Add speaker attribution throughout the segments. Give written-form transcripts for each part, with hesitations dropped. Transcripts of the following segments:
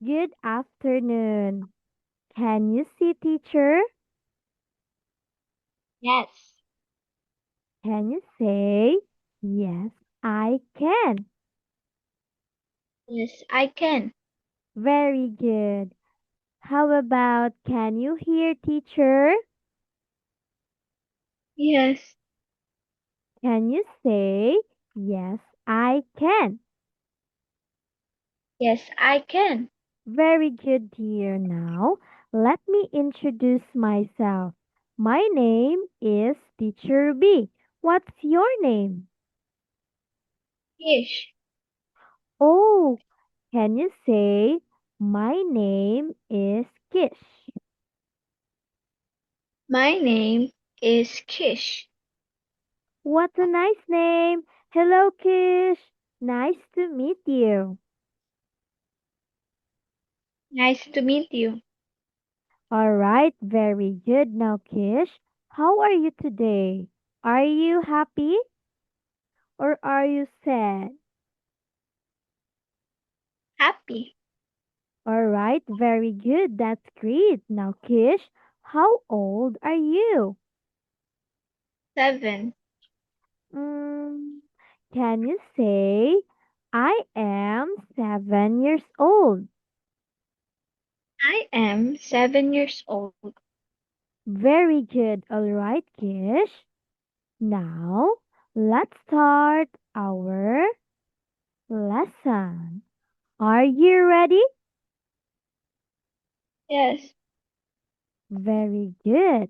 Speaker 1: Good afternoon. Can you see teacher?
Speaker 2: Yes.
Speaker 1: Can you say, yes, I can?
Speaker 2: Yes, I can.
Speaker 1: Very good. How about, can you hear teacher?
Speaker 2: Yes.
Speaker 1: Can you say, yes, I can?
Speaker 2: Yes, I can.
Speaker 1: Very good, dear. Now, let me introduce myself. My name is Teacher B. What's your name?
Speaker 2: Kish.
Speaker 1: Oh, can you say, my name is Kish?
Speaker 2: My name is Kish.
Speaker 1: What a nice name. Hello, Kish. Nice to meet you.
Speaker 2: Nice to meet you.
Speaker 1: All right, very good. Now, Kish, how are you today? Are you happy or are you sad?
Speaker 2: Happy.
Speaker 1: All right, very good. That's great. Now, Kish, how old are you?
Speaker 2: 7.
Speaker 1: Mm, can you say, I am 7 years old?
Speaker 2: I am 7 years old.
Speaker 1: Very good. All right, Kish. Now, let's start our lesson. Are you ready?
Speaker 2: Yes.
Speaker 1: Very good.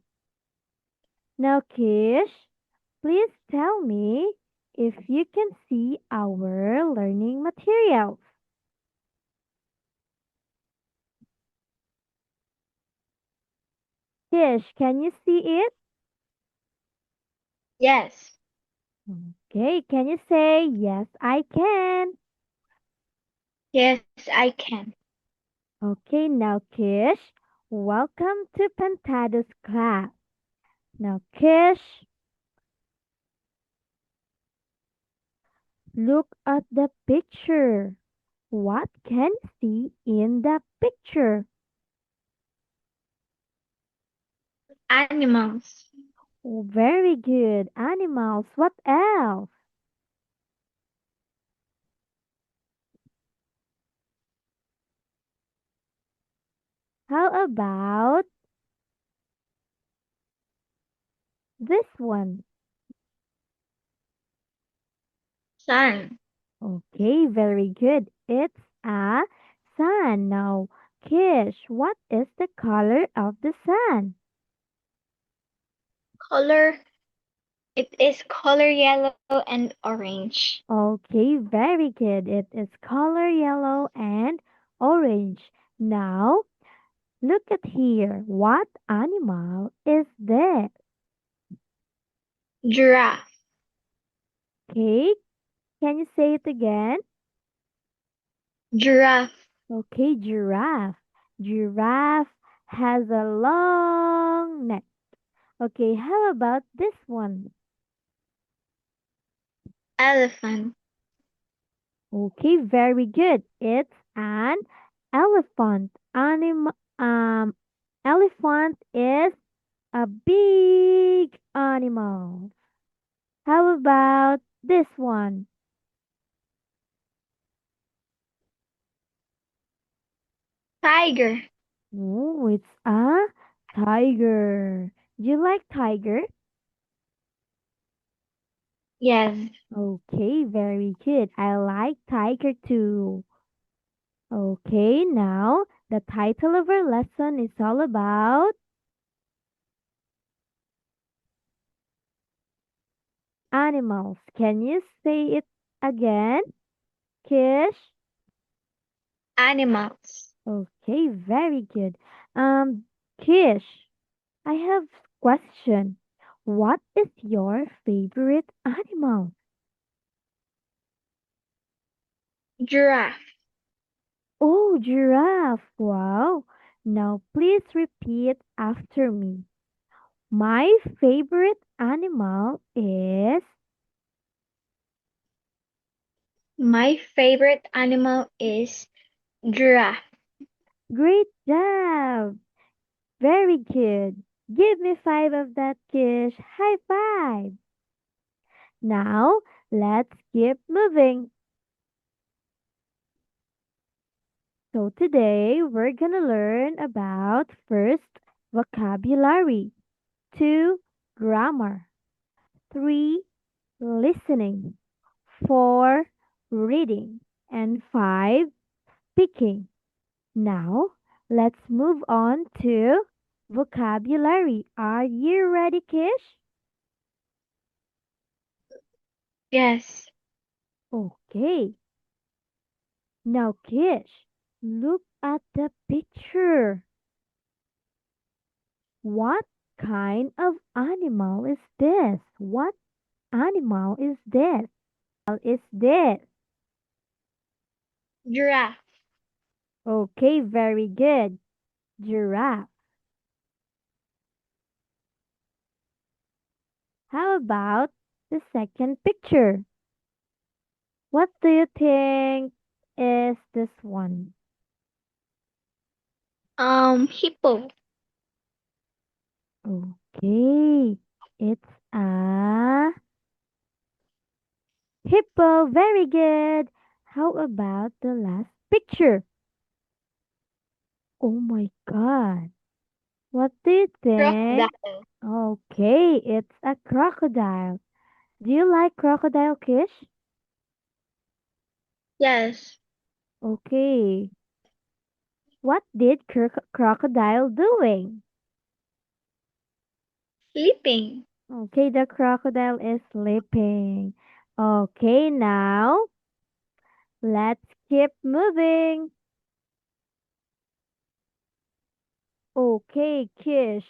Speaker 1: Now, Kish, please tell me if you can see our learning materials. Kish, can you see it?
Speaker 2: Yes.
Speaker 1: Okay, can you say, yes, I can?
Speaker 2: Yes, I can.
Speaker 1: Okay, now, Kish, welcome to Pantado's class. Now, Kish, look at the picture. What can you see in the picture?
Speaker 2: Animals.
Speaker 1: Oh, very good. Animals. What else? How about this one?
Speaker 2: Sun.
Speaker 1: Okay, very good. It's a sun. Now, Kish, what is the color of the sun?
Speaker 2: Color. It is color yellow and orange.
Speaker 1: Okay, very good. It is color yellow and orange. Now, look at here. What animal is this?
Speaker 2: Giraffe.
Speaker 1: Okay, can you say it again?
Speaker 2: Giraffe.
Speaker 1: Okay, giraffe. Giraffe has a long neck. Okay, how about this one?
Speaker 2: Elephant.
Speaker 1: Okay, very good. It's an elephant. Elephant is a big animal. How about this one?
Speaker 2: Tiger.
Speaker 1: Oh, it's a tiger. Do you like tiger?
Speaker 2: Yes.
Speaker 1: Okay, very good. I like tiger too. Okay, now the title of our lesson is all about animals. Can you say it again, Kish?
Speaker 2: Animals.
Speaker 1: Okay, very good. Um, Kish, I have question. What is your favorite animal?
Speaker 2: Giraffe.
Speaker 1: Oh, giraffe. Wow. Now please repeat after me. My favorite animal is
Speaker 2: My favorite animal is giraffe.
Speaker 1: Great job. Very good. Give me five of that, Kish. High five. Now, let's keep moving. So today, we're gonna learn about first, vocabulary, two, grammar, three, listening, four, reading, and five, speaking. Now, let's move on to vocabulary. Are you ready, Kish?
Speaker 2: Yes.
Speaker 1: Okay. Now, Kish, look at the picture. What kind of animal is this? What animal is this? Is this?
Speaker 2: Giraffe.
Speaker 1: Okay, very good. Giraffe. How about the second picture? What do you think is this one?
Speaker 2: Hippo.
Speaker 1: Okay, it's a hippo. Very good. How about the last picture? Oh my God. What do you think?
Speaker 2: Crocodile.
Speaker 1: Okay, it's a crocodile. Do you like crocodile, Kish?
Speaker 2: Yes.
Speaker 1: Okay. What did crocodile doing?
Speaker 2: Sleeping.
Speaker 1: Okay, the crocodile is sleeping. Okay, now let's keep moving. Okay, Kish,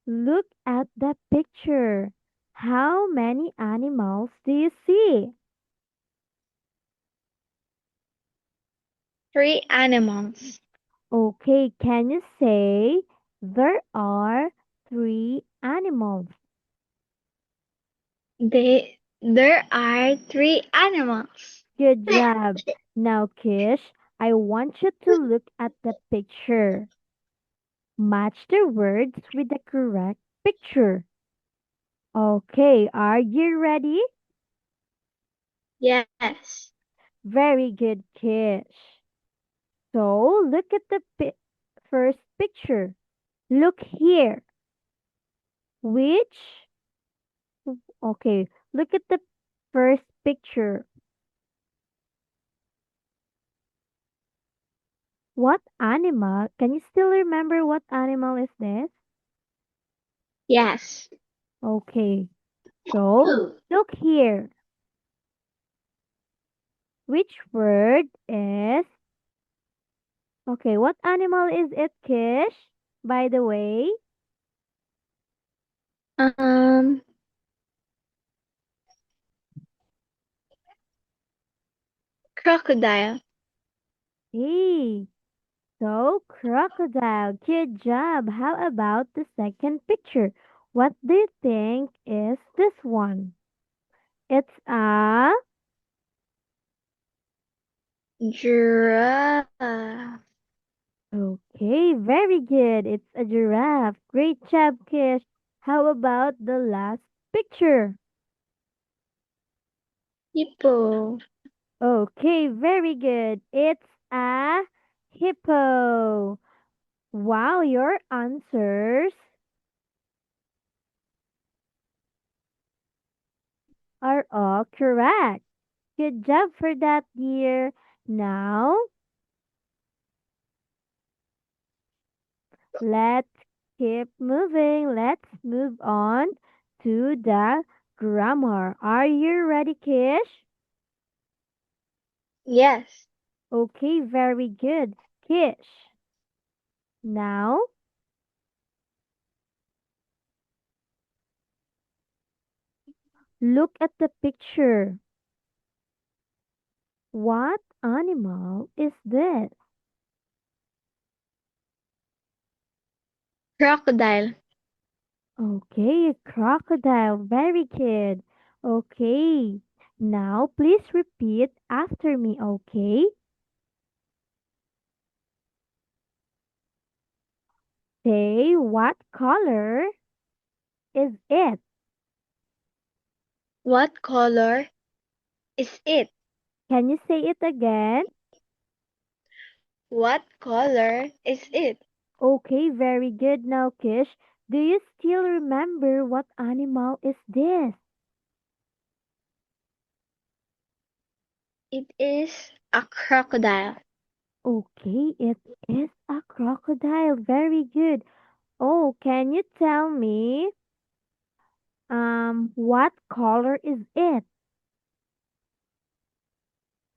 Speaker 1: look at the picture. How many animals do you see?
Speaker 2: Three animals.
Speaker 1: Okay, can you say there are three animals?
Speaker 2: There are three animals.
Speaker 1: Good job. Now, Kish, I want you to look at the picture. Match the words with the correct picture. Okay, are you ready?
Speaker 2: Yes.
Speaker 1: Very good, Kish. So, look at the first picture. Look here. Which? Okay, look at the first picture. What animal? Can you still remember what animal is this?
Speaker 2: Yes.
Speaker 1: Okay, so look here. Which word is. Okay, what animal is it, Kish? By the way.
Speaker 2: Um, Crocodile.
Speaker 1: Hey, so crocodile. Good job. How about the second picture? What do you think is this one? It's a.
Speaker 2: Giraffe.
Speaker 1: Okay, very good. It's a giraffe. Great job, Kish. How about the last picture?
Speaker 2: Hippo.
Speaker 1: Okay, very good. It's a hippo. Wow, your answers are all correct. Good job for that, dear. Now, let's keep moving. Let's move on to the grammar. Are you ready, Kish?
Speaker 2: Yes.
Speaker 1: Okay, very good. Kish. Now, look at the picture. What animal is this?
Speaker 2: Crocodile.
Speaker 1: Okay, a crocodile. Very good. Okay. Now, please repeat after me, okay? Say, what color is it?
Speaker 2: What color is it?
Speaker 1: Can you say it again?
Speaker 2: What color is it?
Speaker 1: Okay, very good. Now, Kish, do you still remember what animal is this?
Speaker 2: It is a crocodile.
Speaker 1: Okay, it is a crocodile. Very good. Oh, can you tell me, what color is it?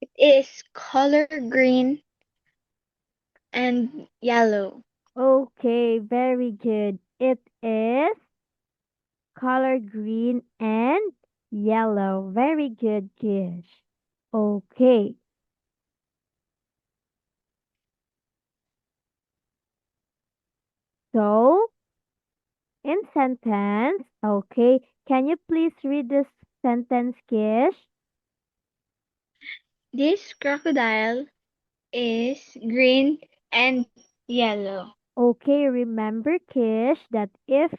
Speaker 2: It is color green and yellow.
Speaker 1: Okay, very good. It is color green and yellow. Very good, Kish. Okay, so in sentence, okay, can you please read this sentence, Kish?
Speaker 2: This crocodile is green and yellow.
Speaker 1: Okay, remember, Kish, that if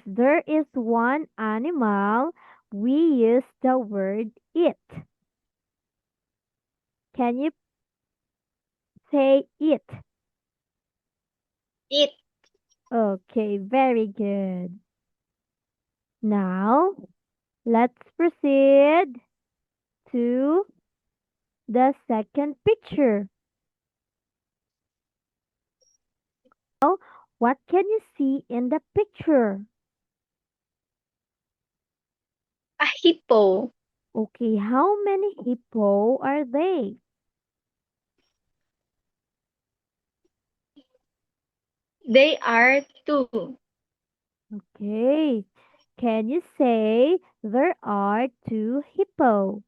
Speaker 1: there is one animal, we use the word it. Can you say it?
Speaker 2: It
Speaker 1: Okay, very good. Now, let's proceed to the second picture. Now, what can you see in the picture?
Speaker 2: a hippo.
Speaker 1: Okay, how many hippo are they?
Speaker 2: They are two.
Speaker 1: Okay, can you say there are two hippo?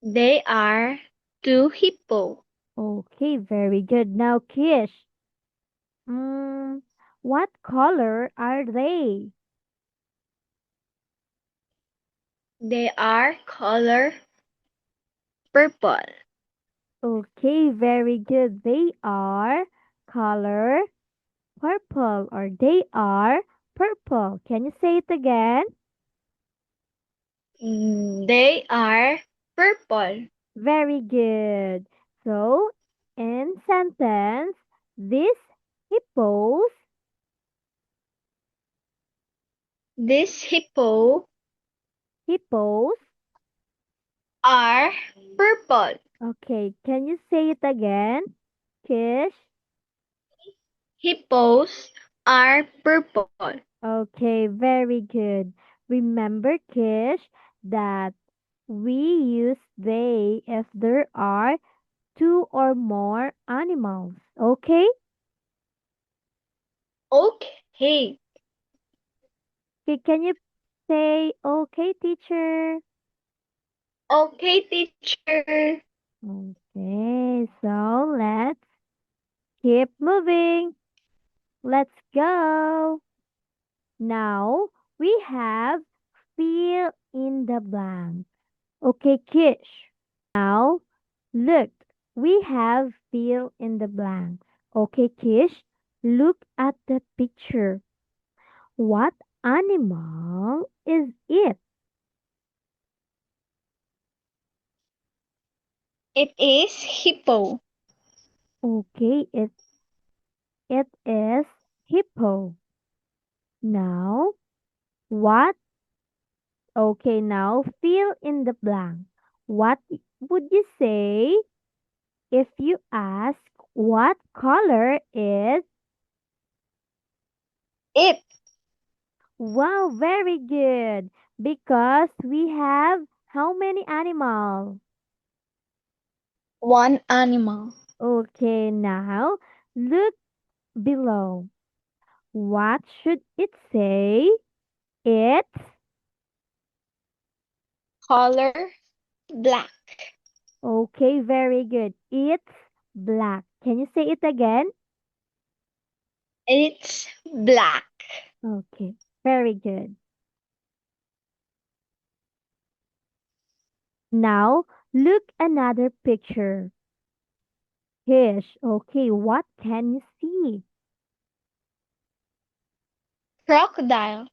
Speaker 2: They are two hippo.
Speaker 1: Okay, very good. Now, Kish, mm, what color are they?
Speaker 2: They are color purple.
Speaker 1: Okay, very good. They are color purple, or they are purple. Can you say it again?
Speaker 2: They are purple.
Speaker 1: Very good. So, in sentence, these hippos,
Speaker 2: These hippo
Speaker 1: hippos.
Speaker 2: are purple.
Speaker 1: Okay, can you say it again, Kish?
Speaker 2: Hippos are purple.
Speaker 1: Okay, very good. Remember, Kish, that we use they if there are two or more animals. Okay?
Speaker 2: Okay.
Speaker 1: Okay, can you say okay, teacher?
Speaker 2: Okay, teacher.
Speaker 1: Okay, so let's keep moving. Let's go. Now we have fill in the blank. Okay, Kish. Now look, we have fill in the blanks. Okay, Kish, look at the picture. What animal is it?
Speaker 2: It is hippo.
Speaker 1: Okay, it is hippo. Now, what? Okay, now fill in the blank. What would you say if you ask what color is?
Speaker 2: It
Speaker 1: Wow, very good. Because we have how many animals?
Speaker 2: one animal.
Speaker 1: Okay, now look below. What should it say? It's
Speaker 2: Color black.
Speaker 1: okay, very good. It's black. Can you say it again?
Speaker 2: It's black.
Speaker 1: Okay, very good. Now look another picture. Kish, okay, what can you see?
Speaker 2: Crocodile.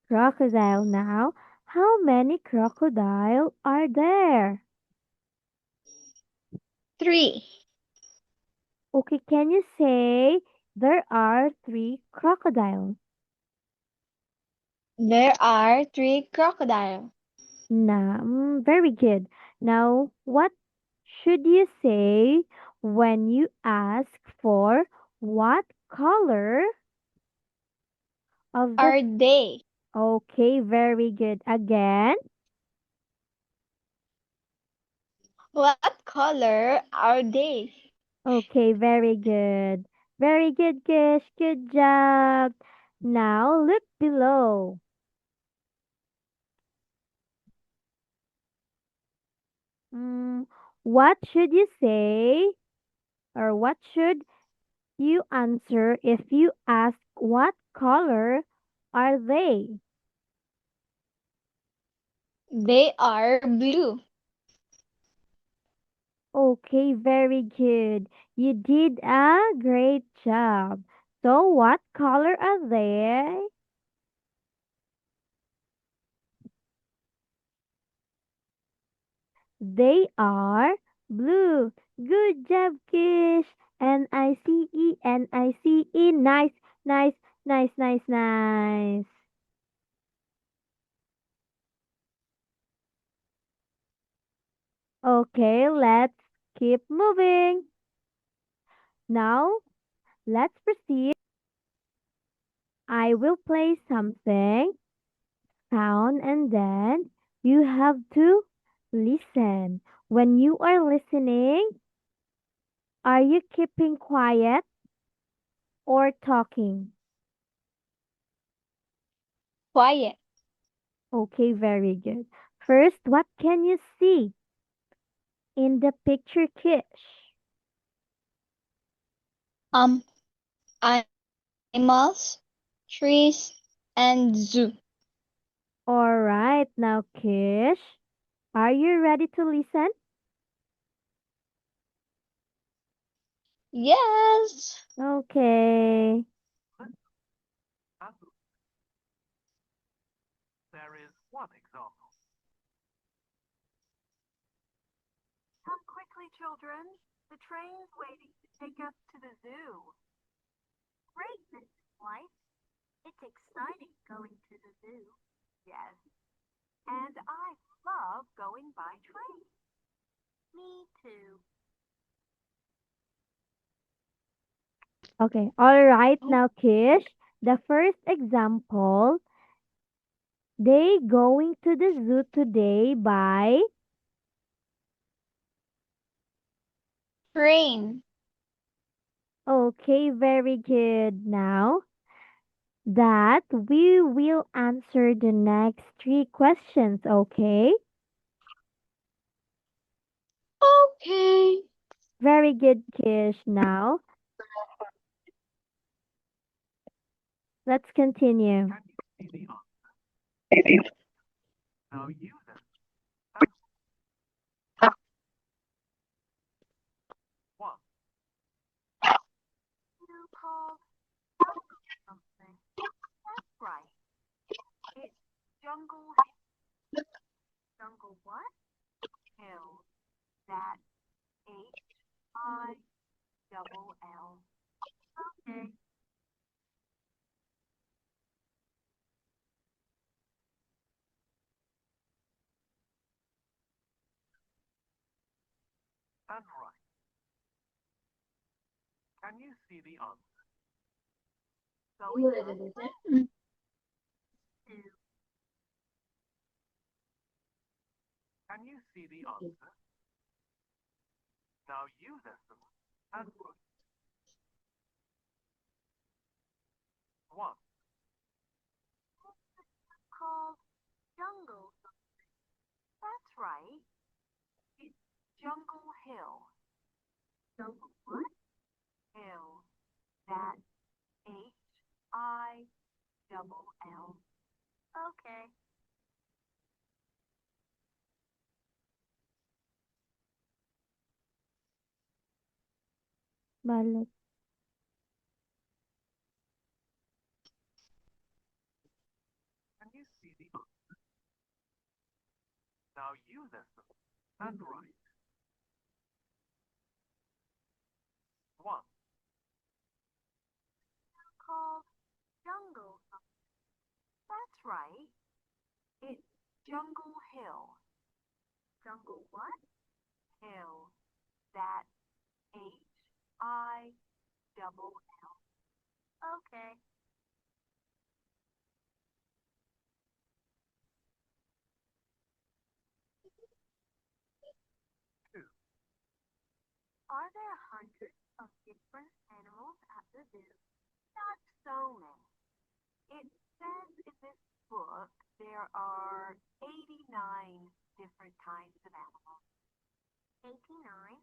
Speaker 1: Crocodile now. How many crocodile are there?
Speaker 2: 3.
Speaker 1: Okay, can you say there are three crocodiles?
Speaker 2: There are 3 crocodiles.
Speaker 1: Nah, very good. Now, what should you say when you ask for what color of the...
Speaker 2: Are they?
Speaker 1: Okay, very good. Again.
Speaker 2: What color are they?
Speaker 1: Okay, very good. Very good, Kish. Good job. Now look below. Mm, what should you say or what should you answer if you ask what color are they?
Speaker 2: They are blue.
Speaker 1: Okay, very good. You did a great job. So what color are they? They are blue. Good job, Kish. Nice, Nice, nice, nice, nice, nice. Okay, let's keep moving. Now, let's proceed. I will play something, sound, and then you have to listen. When you are listening, are you keeping quiet or talking?
Speaker 2: Quiet.
Speaker 1: Okay, very good. First, what can you see in the picture, Kish?
Speaker 2: Um, Animals, trees, and zoo.
Speaker 1: All right, now, Kish, are you ready to listen?
Speaker 2: Yes.
Speaker 1: Okay.
Speaker 3: There is one example. Come quickly, children. The train's waiting to take us to the zoo. Great, Mrs. White. It's exciting going to the zoo. Yes. And I love going by train. Me too.
Speaker 1: Okay. All right, now, Kish, the first example, they going to the zoo today by...
Speaker 2: Train.
Speaker 1: Okay, very good. Now that we will answer the next three questions, okay?
Speaker 2: Okay.
Speaker 1: Very good, Kish. Now, let's continue.
Speaker 3: Can you see the answer? Now use it. And one. You called something. That's right. It's jungle. Jungle what? Hill. That Hill. Okay. And right. Can you see the answer? Going up. Two. Can you see the answer? Now use estimate and right. One. Called jungle. That's right. It's Jungle Hill. Jungle what? Hill. That Hill. Okay.
Speaker 1: Balik.
Speaker 3: Can you see the answer? Now you listen and write. 1. Called Jungle. That's right. It's Jungle Hill. Jungle what? Hill. That's Hill. Okay. 2. Are there hundreds of different animals at the zoo? Not so many. It says in this book there are 89 different kinds of animals. 89?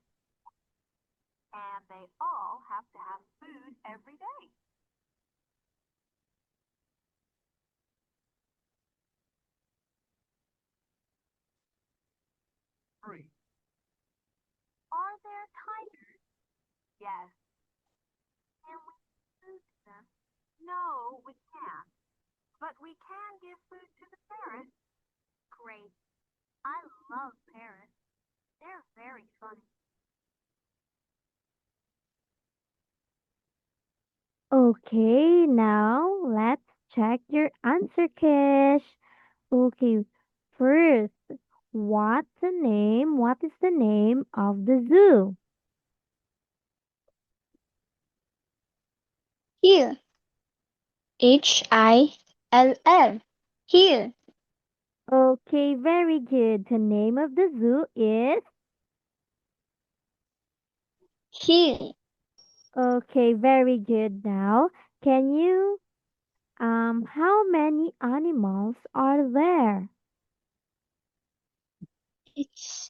Speaker 3: And they all have to have food every day. Three. Are there tigers? Yes. Can we food to them? No, we can't. But we can give food to the parrots. Great. I love parrots. They're very funny.
Speaker 1: Okay, now let's check your answer, Kish. Okay, first, what's the name? What is the name of the zoo?
Speaker 2: Hill. Hill. Hill.
Speaker 1: Okay, very good. The name of the zoo is.
Speaker 2: Hill.
Speaker 1: Okay, very good. Now, can you how many animals are there?
Speaker 2: It's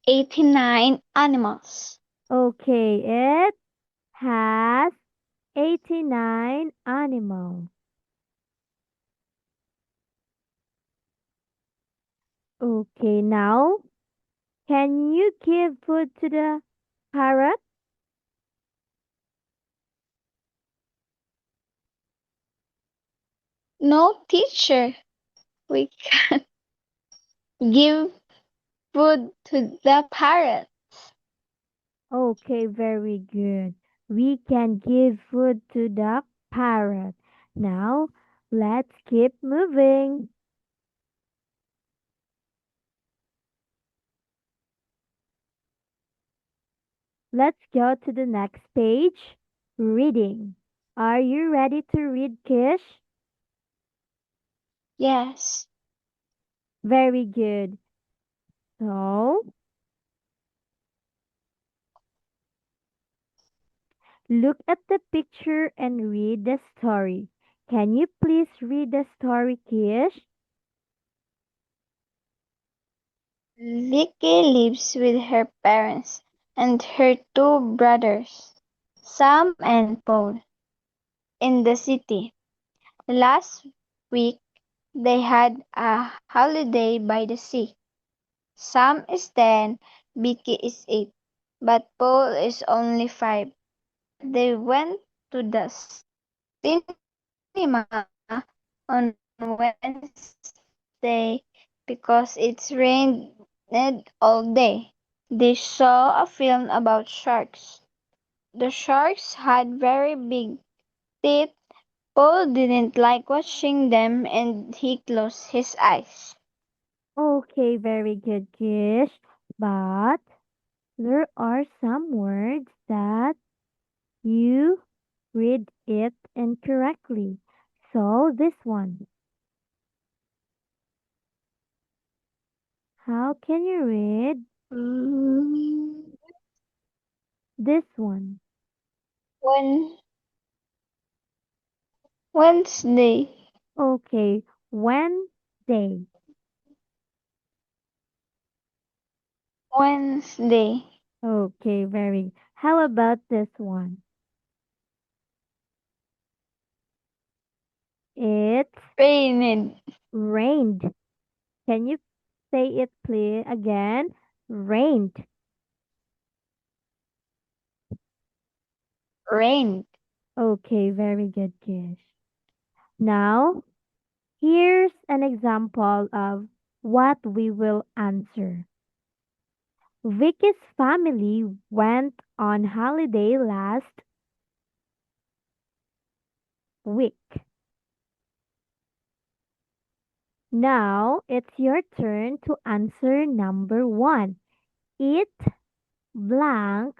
Speaker 2: 89 animals.
Speaker 1: Okay, it has 89 animals. Okay, now can you give food to the parrot?
Speaker 2: No, teacher. We can't give food to the parrot.
Speaker 1: Okay, very good. We can give food to the parrot. Now, let's keep moving. Let's go to the next page. Reading. Are you ready to read, Kish?
Speaker 2: Yes.
Speaker 1: Very good. So, look at the picture and read the story. Can you please read the story, Kish?
Speaker 2: Vicky lives with her parents and her two brothers, Sam and Paul, in the city. Last week, they had a holiday by the sea. Sam is 10, Vicky is 8, but Paul is only 5. They went to the cinema on Wednesday because it's rained all day. They saw a film about sharks. The sharks had very big teeth. Paul didn't like watching them and he closed his eyes.
Speaker 1: Okay, very good, Kish. But there are some words that you read it incorrectly. So, this one. How can you read
Speaker 2: Mm,
Speaker 1: this one?
Speaker 2: When Wednesday,
Speaker 1: Okay, Wednesday.
Speaker 2: Wednesday,
Speaker 1: Okay, very. How about this one? It
Speaker 2: rained,
Speaker 1: rained. Can you say it please again? Rained.
Speaker 2: rained.
Speaker 1: Okay, very good, Kish. Now, here's an example of what we will answer. Vicky's family went on holiday last week. Now it's your turn to answer number one. Eat blank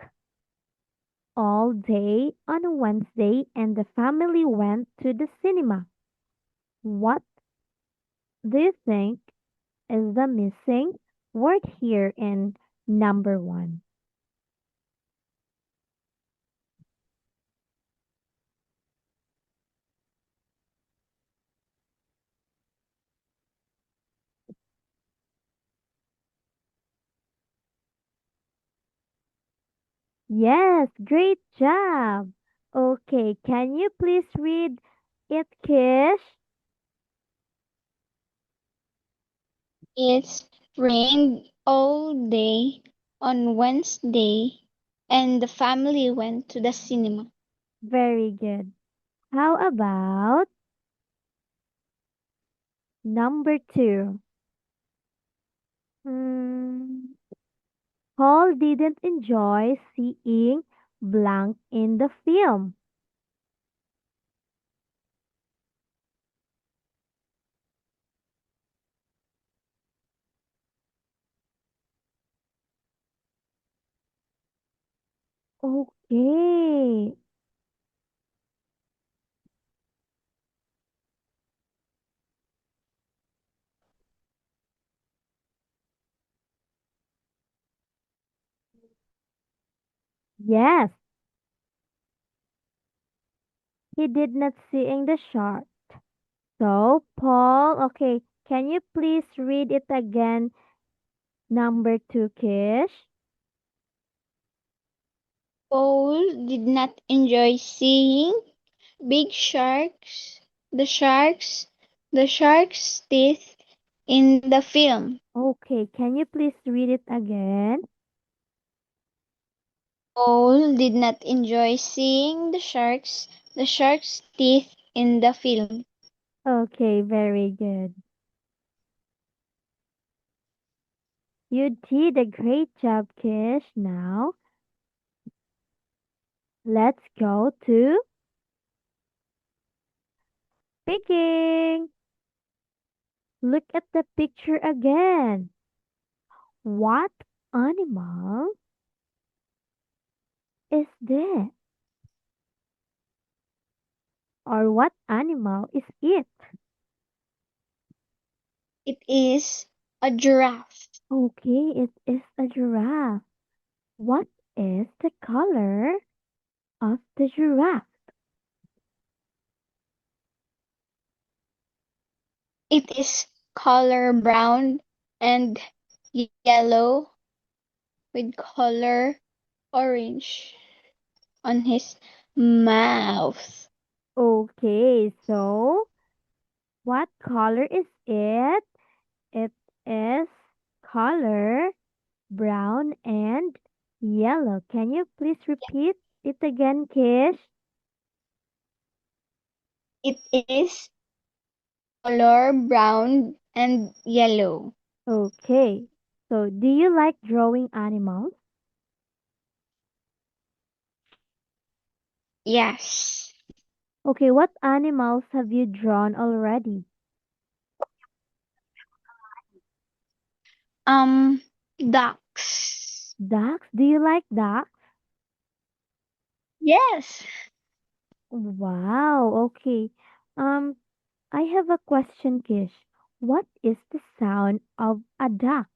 Speaker 1: all day on a Wednesday and the family went to the cinema. What do you think is the missing word here in number one? Yes, great job. Okay, can you please read it, Kish?
Speaker 2: It rained all day on Wednesday, and the family went to the cinema.
Speaker 1: Very good. How about number two? Hmm, Paul didn't enjoy seeing blank in the film. Okay. Yes, he did not seeing the shark. So, Paul, okay, can you please read it again? Number two, Kish.
Speaker 2: Paul did not enjoy seeing big the sharks, the shark's teeth in the film.
Speaker 1: Okay, can you please read it again?
Speaker 2: Paul did not enjoy seeing the shark's teeth in the film.
Speaker 1: Okay, very good. You did a great job, Kish. Now, let's go to picking. Look at the picture again. What animal is this? Or what animal is it?
Speaker 2: It is a giraffe.
Speaker 1: Okay, it is a giraffe. What is the color of the giraffe?
Speaker 2: It is color brown and yellow with color orange on his mouth.
Speaker 1: Okay, so what color is it? It is color brown and yellow. Can you please repeat it again, Kish?
Speaker 2: It is color brown and yellow.
Speaker 1: Okay. So, do you like drawing animals?
Speaker 2: Yes.
Speaker 1: Okay, what animals have you drawn already?
Speaker 2: Um, ducks.
Speaker 1: Ducks? Do you like ducks?
Speaker 2: Yes.
Speaker 1: Wow, okay. Um, I have a question, Kish. What is the sound of a duck?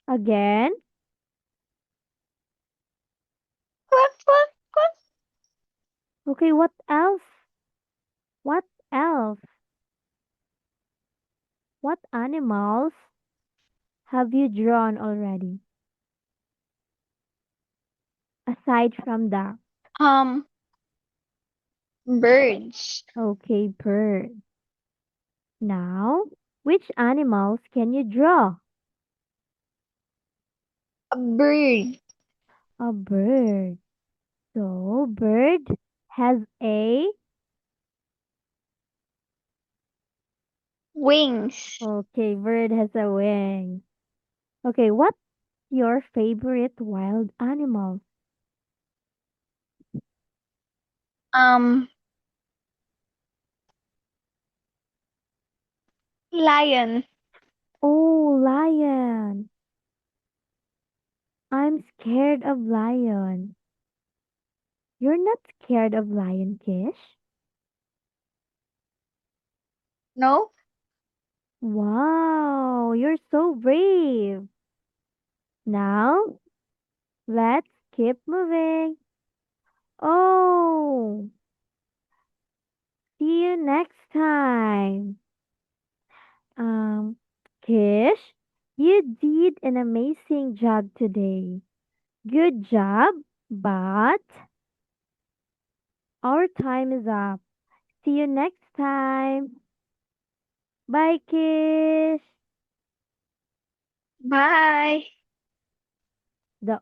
Speaker 1: Again?
Speaker 2: Quack, quack, quack.
Speaker 1: Okay, what else? What else? What animals have you drawn already? Aside from duck.
Speaker 2: Um, birds.
Speaker 1: Okay, bird. Now, Which animals can you draw?
Speaker 2: A bird.
Speaker 1: A bird. So, bird has a.
Speaker 2: Wings.
Speaker 1: Okay, bird has a wing. Okay, what's your favorite wild animal?
Speaker 2: Um, Lion.
Speaker 1: Oh, lion. I'm scared of lion. You're not scared of lion, Kish?
Speaker 2: No?
Speaker 1: Wow, you're so brave. Now, let's keep moving. Oh, see you next time. Um, Kish, you did an amazing job today. Good job, but our time is up. See you next time. Bye, Kish.
Speaker 2: Bye.
Speaker 1: The